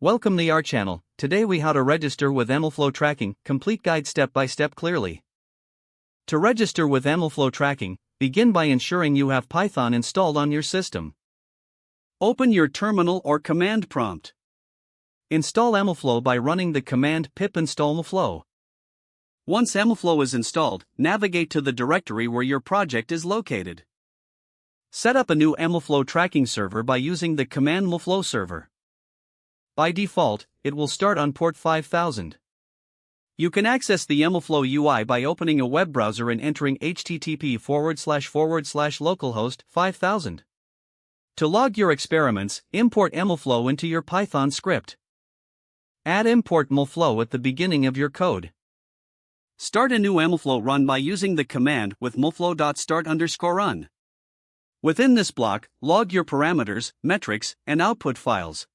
Welcome to our channel. Today we how to register with MLflow Tracking, complete guide step by step clearly. To register with MLflow Tracking, begin by ensuring you have Python installed on your system. Open your terminal or command prompt. Install MLflow by running the command pip install MLflow. Once MLflow is installed, navigate to the directory where your project is located. Set up a new MLflow Tracking server by using the command MLflow server. By default, it will start on port 5000. You can access the MLflow UI by opening a web browser and entering http://localhost 5000. To log your experiments, import MLflow into your Python script. Add import MLflow at the beginning of your code. Start a new MLflow run by using the command with mlflow.start_run. Within this block, log your parameters, metrics, and output files.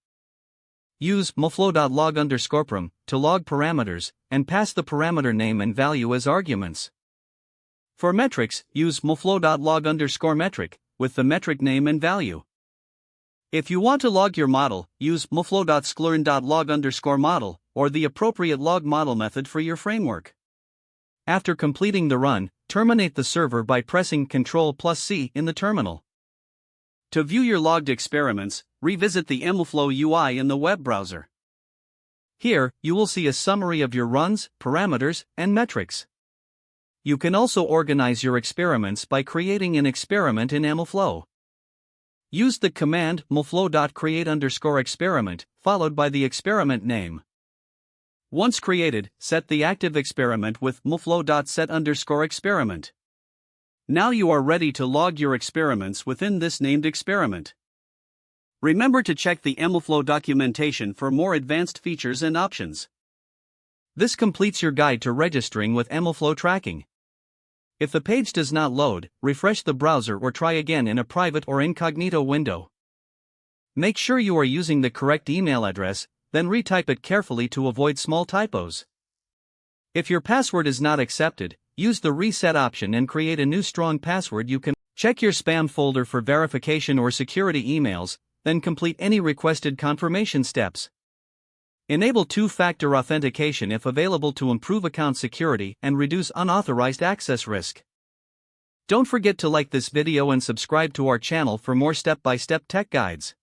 Use mlflow.log_param to log parameters, and pass the parameter name and value as arguments. For metrics, use mlflow.log_metric, with the metric name and value. If you want to log your model, use mlflow.sklrn.log_model, or the appropriate log model method for your framework. After completing the run, terminate the server by pressing Ctrl+C in the terminal. To view your logged experiments, revisit the MLflow UI in the web browser. Here, you will see a summary of your runs, parameters, and metrics. You can also organize your experiments by creating an experiment in MLflow. Use the command mlflow.create_experiment, followed by the experiment name. Once created, set the active experiment with mlflow.set_experiment. Now you are ready to log your experiments within this named experiment. Remember to check the MLflow documentation for more advanced features and options. This completes your guide to registering with MLflow Tracking. If the page does not load, refresh the browser or try again in a private or incognito window. Make sure you are using the correct email address, then retype it carefully to avoid small typos. If your password is not accepted, use the reset option and create a new strong password. You can check your spam folder for verification or security emails, then complete any requested confirmation steps. Enable two-factor authentication if available to improve account security and reduce unauthorized access risk. Don't forget to like this video and subscribe to our channel for more step-by-step tech guides.